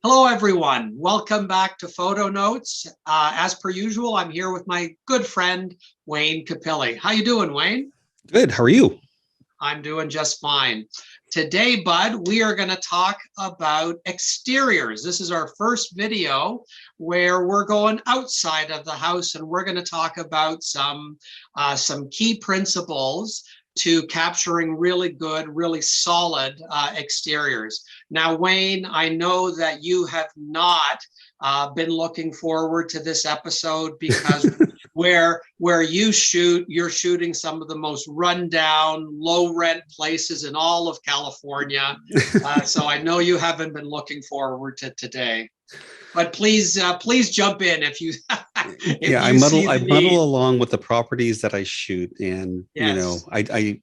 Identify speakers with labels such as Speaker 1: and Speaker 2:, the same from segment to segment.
Speaker 1: Hello, everyone. Welcome back to PhotoNotes. As per usual, I'm here with my good friend, Wayne Capilli. How you doing, Wayne?
Speaker 2: Good. How are you?
Speaker 1: I'm doing just fine. Today, Bud, we are going to talk about exteriors. This is our first video where we're going outside of the house, and we're going to talk about some key principles to capturing really good, really solid exteriors. Now, Wayne, I know that you have not been looking forward to this episode because where you shoot, you're shooting some of the most rundown, low rent places in all of California. So I know you haven't been looking forward to today. But please jump in if you
Speaker 2: Yeah, I muddle along with the properties that I shoot, and
Speaker 1: Yes.
Speaker 2: I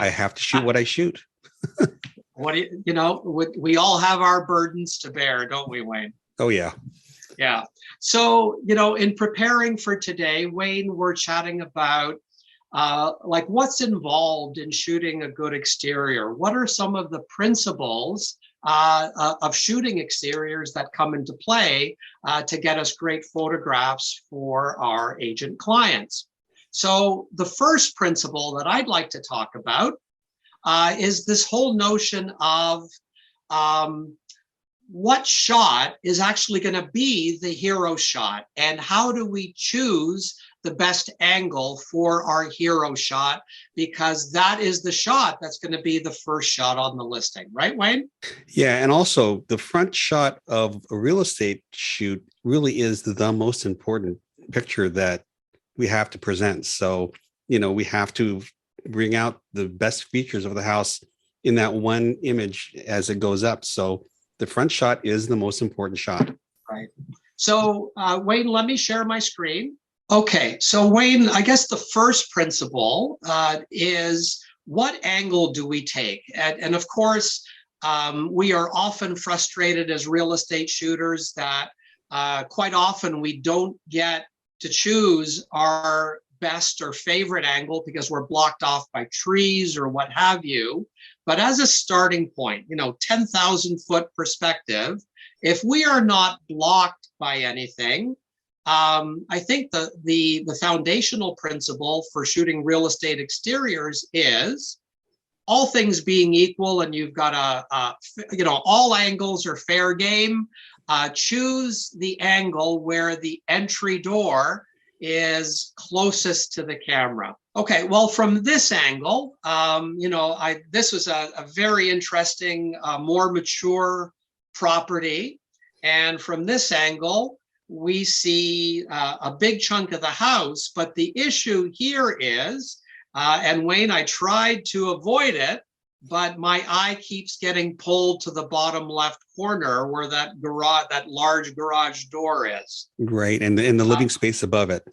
Speaker 2: have to shoot what I shoot.
Speaker 1: What do we all have our burdens to bear, don't we, Wayne?
Speaker 2: Oh yeah.
Speaker 1: Yeah. So, in preparing for today, Wayne, we're chatting about like what's involved in shooting a good exterior. What are some of the principles of shooting exteriors that come into play to get us great photographs for our agent clients? So the first principle that I'd like to talk about is this whole notion of what shot is actually going to be the hero shot, and how do we choose the best angle for our hero shot, because that is the shot that's going to be the first shot on the listing, right, Wayne?
Speaker 2: Yeah, and also the front shot of a real estate shoot really is the most important picture that we have to present. So, we have to bring out the best features of the house in that one image as it goes up. So the front shot is the most important shot.
Speaker 1: Right. So, Wayne, let me share my screen. Okay. So, Wayne, I guess the first principle is what angle do we take? And of course, we are often frustrated as real estate shooters that quite often we don't get to choose our best or favorite angle because we're blocked off by trees or what have you. But as a starting point, 10,000 foot perspective, if we are not blocked by anything, I think the foundational principle for shooting real estate exteriors is all things being equal, and you've got all angles are fair game. Choose the angle where the entry door is closest to the camera. Okay, well, from this angle, this was a very interesting, more mature property. And from this angle, we see a big chunk of the house. But the issue here is, and Wayne, I tried to avoid it, but my eye keeps getting pulled to the bottom left corner where that large garage door is.
Speaker 2: Right, and the living space above it.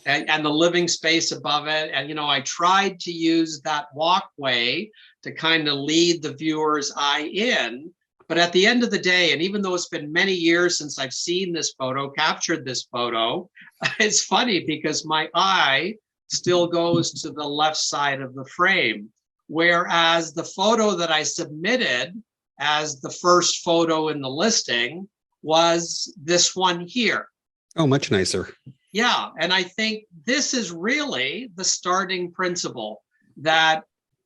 Speaker 1: And the living space above it. And, I tried to use that walkway to kind of lead the viewer's eye in. But at the end of the day, and even though it's been many years since I've seen this photo, captured this photo, it's funny because my eye still goes to the left side of the frame. Whereas the photo that I submitted as the first photo in the listing was this one here.
Speaker 2: Oh, much nicer.
Speaker 1: Yeah, and I think this is really the starting principle, that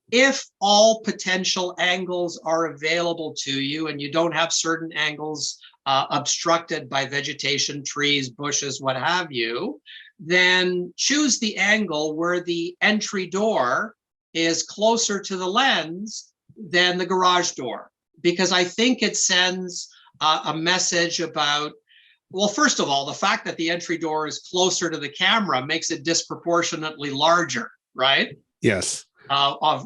Speaker 1: if all potential angles are available to you and you don't have certain angles obstructed by vegetation, trees, bushes, what have you, then choose the angle where the entry door is closer to the lens than the garage door, because I think it sends a message about, well, first of all, the fact that the entry door is closer to the camera makes it disproportionately larger, right?
Speaker 2: Yes.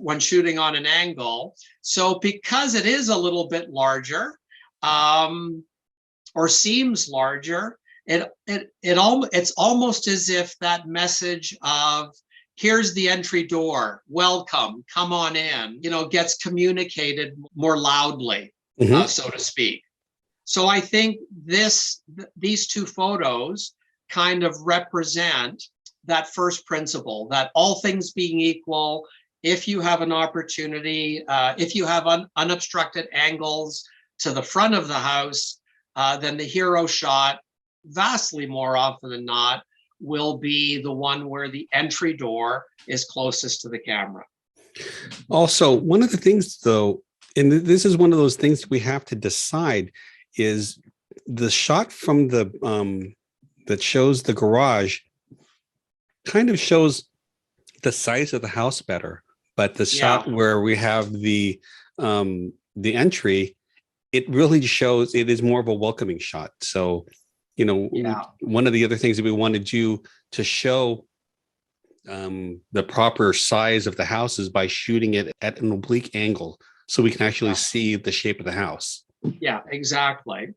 Speaker 1: When shooting on an angle. So because it is a little bit larger, or seems larger, it's almost as if that message of here's the entry door, welcome, come on in, gets communicated more loudly, so to speak. So I think these two photos kind of represent that first principle, that all things being equal, if you have an opportunity, if you have unobstructed angles to the front of the house, then the hero shot, vastly more often than not, will be the one where the entry door is closest to the camera.
Speaker 2: Also, one of the things, though, and this is one of those things we have to decide, is the shot from the that shows the garage kind of shows the size of the house better, but the shot where we have the entry, it really shows it is more of a welcoming shot. So, one of the other things that we want to do to show the proper size of the house is by shooting it at an oblique angle, so we can actually see the shape of the house.
Speaker 1: Yeah, exactly.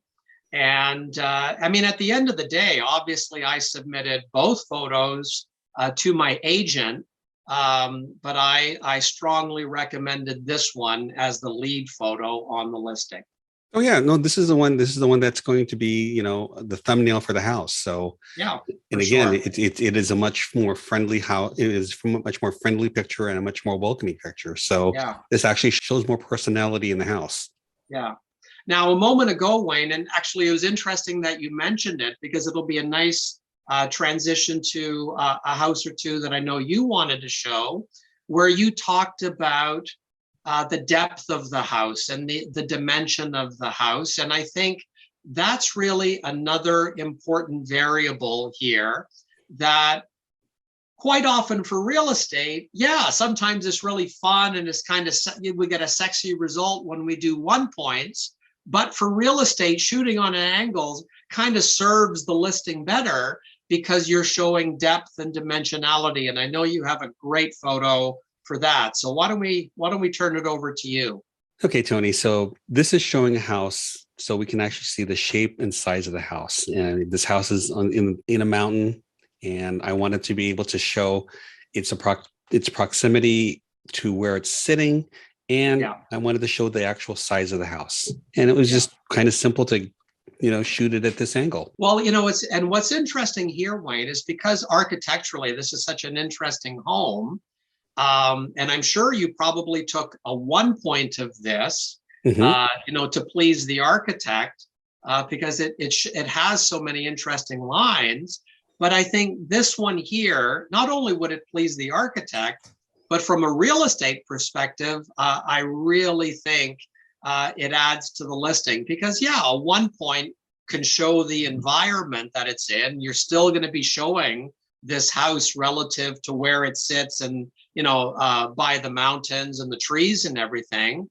Speaker 1: And I mean, at the end of the day, obviously, I submitted both photos to my agent, but I strongly recommended this one as the lead photo on the listing.
Speaker 2: Oh yeah, no, this is the one. This is the one that's going to be, the thumbnail for the house. So
Speaker 1: yeah,
Speaker 2: and again, it is a much more friendly house. It is from a much more friendly picture and a much more welcoming picture. So this actually shows more personality in the house.
Speaker 1: Yeah. Now, a moment ago, Wayne, and actually it was interesting that you mentioned it because it'll be a nice transition to a house or two that I know you wanted to show, where you talked about the depth of the house and the dimension of the house. And I think that's really another important variable here that quite often for real estate, sometimes it's really fun and it's kind of, we get a sexy result when we do 1 points. But for real estate, shooting on an angle kind of serves the listing better because you're showing depth and dimensionality. And I know you have a great photo for that. So why don't we turn it over to you?
Speaker 2: Okay, Tony. So this is showing a house, so we can actually see the shape and size of the house. And this house is in a mountain, and I wanted to be able to show its proximity to where it's sitting. And I wanted to show the actual size of the house. And it was just kind of simple to, shoot it at this angle.
Speaker 1: Well, what's interesting here, Wayne, is because architecturally, this is such an interesting home. And I'm sure you probably took a 1 point of this, to please the architect, because it has so many interesting lines. But I think this one here, not only would it please the architect, but from a real estate perspective, I really think it adds to the listing because, a 1 point can show the environment that it's in. You're still going to be showing this house relative to where it sits and, by the mountains and the trees and everything.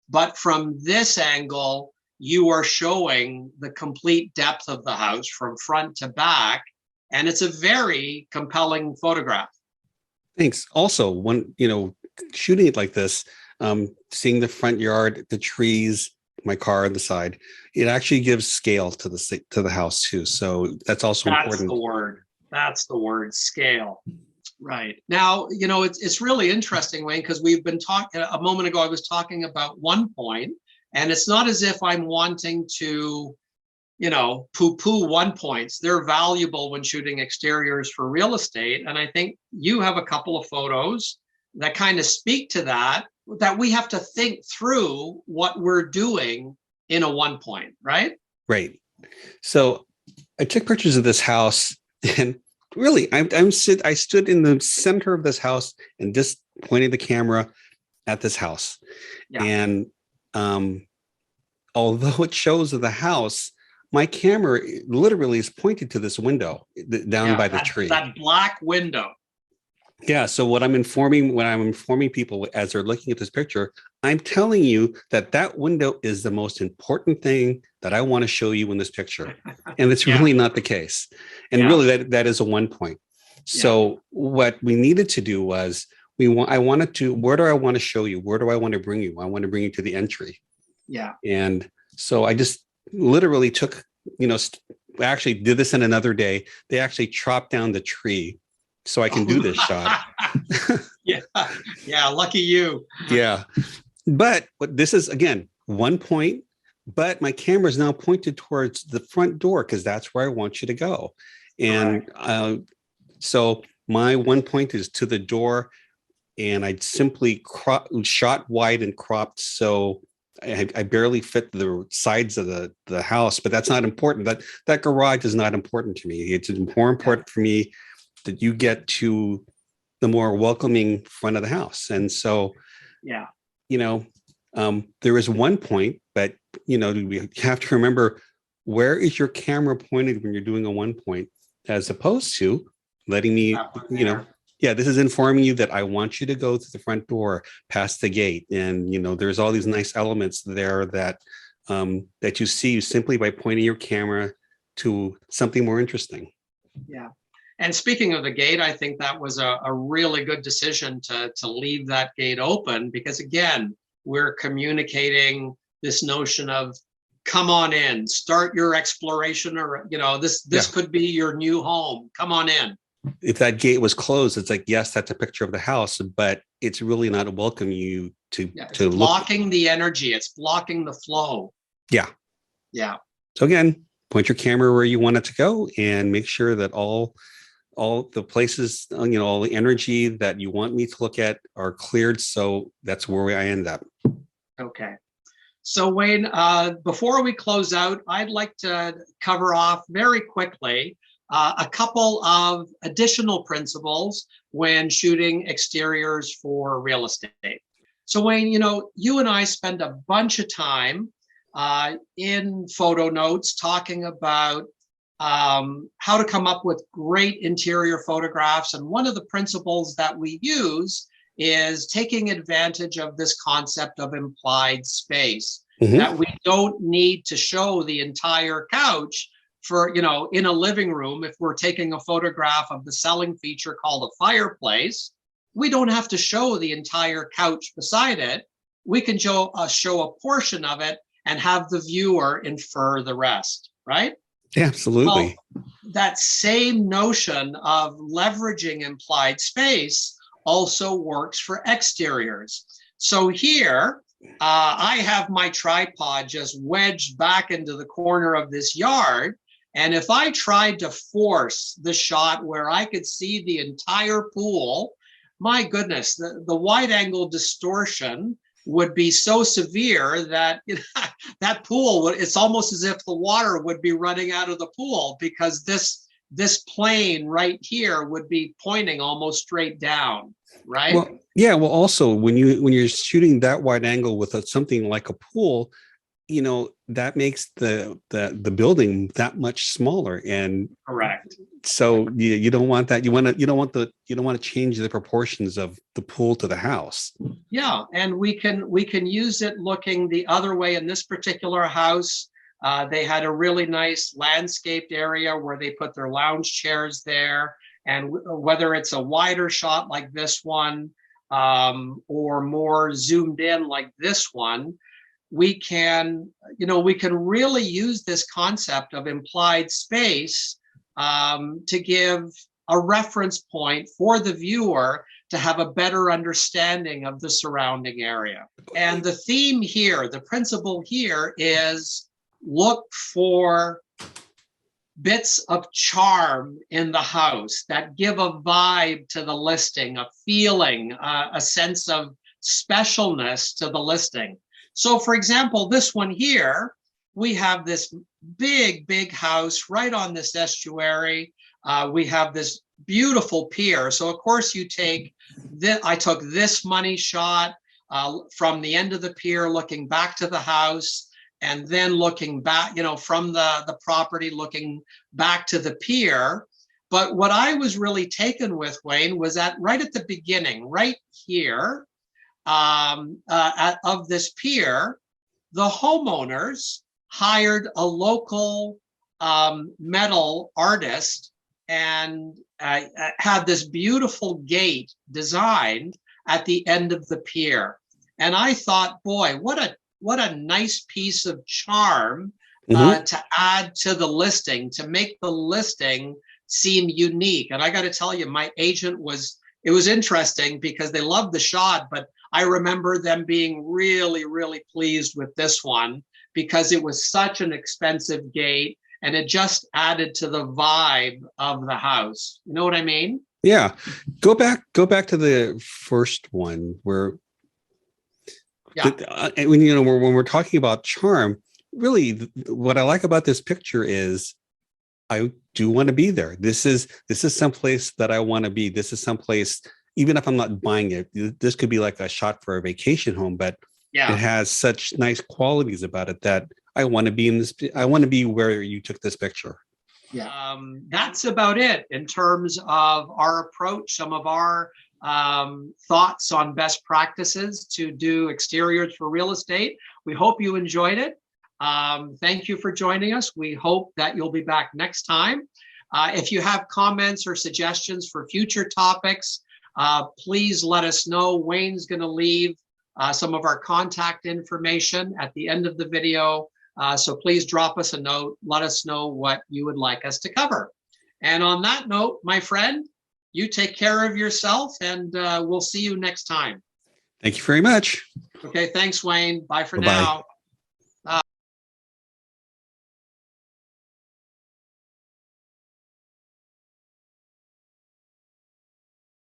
Speaker 1: But from this angle, you are showing the complete depth of the house from front to back. And it's a very compelling photograph.
Speaker 2: Thanks. Also, when shooting it like this, seeing the front yard, the trees, my car on the side, it actually gives scale to the house too. So that's also important.
Speaker 1: That's the word, scale. Right. Now, it's really interesting, Wayne, because we've been talking a moment ago. I was talking about 1 point, and it's not as if I'm wanting to poo-poo 1 points. They're valuable when shooting exteriors for real estate. And I think you have a couple of photos that kind of speak to that we have to think through what we're doing in a 1 point, right?
Speaker 2: Right. So I took pictures of this house, and really, I stood in the center of this house and just pointed the camera at this house. Yeah. And although it shows the house, my camera literally is pointed to this window down by the tree.
Speaker 1: That black window.
Speaker 2: Yeah. So when I'm informing people as they're looking at this picture, I'm telling you that window is the most important thing that I want to show you in this picture. And it's really not the case. And really that is a 1 point. So what we needed to do was I wanted to, where do I want to show you? Where do I want to bring you? I want to bring you to the entry. Yeah. And so I just literally took, I actually did this in another day. They actually chopped down the tree so I can do this shot.
Speaker 1: Yeah. Lucky you.
Speaker 2: Yeah. But this is, again, 1 point, but my camera is now pointed towards the front door because that's where I want you to go. And so my 1 point is to the door, and I simply shot wide and cropped so I barely fit the sides of the house, but that's not important. That garage is not important to me. It's more important for me that you get to the more welcoming front of the house. And so,
Speaker 1: Yeah.
Speaker 2: you know, there is one point, but we have to remember, where is your camera pointed when you're doing a one point, as opposed to letting me, yeah, this is informing you that I want you to go to the front door, past the gate. And, there's all these nice elements there that that you see simply by pointing your camera to something more interesting.
Speaker 1: Yeah. And speaking of the gate, I think that was a really good decision to leave that gate open, because again, we're communicating this notion of come on in, start your exploration, or this could be your new home. Come on in.
Speaker 2: If that gate was closed, it's like, yes, that's a picture of the house, but it's really not welcoming you to
Speaker 1: blocking the energy. It's blocking the flow.
Speaker 2: Yeah.
Speaker 1: Yeah.
Speaker 2: So again, point your camera where you want it to go, and make sure that all the places, all the energy that you want me to look at are cleared. So that's where I end up.
Speaker 1: Okay. So Wayne, before we close out, I'd like to cover off very quickly a couple of additional principles when shooting exteriors for real estate. So Wayne, you and I spend a bunch of time in PhotoNotes talking about how to come up with great interior photographs. And one of the principles that we use is taking advantage of this concept of implied space, that we don't need to show the entire couch for, in a living room. If we're taking a photograph of the selling feature called a fireplace, we don't have to show the entire couch beside it. We can show a portion of it and have the viewer infer the rest, right?
Speaker 2: Yeah, absolutely.
Speaker 1: Well, that same notion of leveraging implied space also works for exteriors. So here, I have my tripod just wedged back into the corner of this yard. And if I tried to force the shot where I could see the entire pool, my goodness, the wide angle distortion would be so severe that that pool, it's almost as if the water would be running out of the pool, because this plane right here would be pointing almost straight down, right?
Speaker 2: Well, yeah. Well, also when you're shooting that wide angle with something like a pool, that makes the building that much smaller. And
Speaker 1: correct.
Speaker 2: So you don't want that. You don't want to change the proportions of the pool to the house.
Speaker 1: Yeah, and we can use it looking the other way. In this particular house, they had a really nice landscaped area where they put their lounge chairs there. And whether it's a wider shot like this one, or more zoomed in like this one, we can really use this concept of implied space to give a reference point for the viewer to have a better understanding of the surrounding area. And the theme here, the principle here, is look for bits of charm in the house that give a vibe to the listing, a feeling, a sense of specialness to the listing. So for example, this one here, we have this big house right on this estuary. We have this beautiful pier. So of course you take this, I took this money shot from the end of the pier, looking back to the house, and then looking back, from the property, looking back to the pier. But what I was really taken with, Wayne, was that right at the beginning, right here, of this pier, the homeowners hired a local metal artist and had this beautiful gate designed at the end of the pier. And I thought, boy, what a nice piece of charm to add to the listing, to make the listing seem unique. And I got to tell you, my agent it was interesting because they loved the shot, but I remember them being really, really pleased with this one because it was such an expensive gate and it just added to the vibe of the house. You know what I mean?
Speaker 2: Yeah. Go back to the first one where
Speaker 1: Yeah.
Speaker 2: And when, when we're talking about charm, really what I like about this picture is I do want to be there. This is someplace that I want to be. This is someplace, even if I'm not buying it, this could be like a shot for a vacation home, but it has such nice qualities about it that I want to be in this. I want to be where you took this picture.
Speaker 1: Yeah. That's about it in terms of our approach, some of our thoughts on best practices to do exteriors for real estate. We hope you enjoyed it. Thank you for joining us. We hope that you'll be back next time. If you have comments or suggestions for future topics, please let us know. Wayne's going to leave some of our contact information at the end of the video. So please drop us a note. Let us know what you would like us to cover. And on that note, my friend, you take care of yourself, and we'll see you next time.
Speaker 2: Thank you very much.
Speaker 1: Okay, thanks, Wayne. Bye for
Speaker 2: Bye-bye.
Speaker 1: now.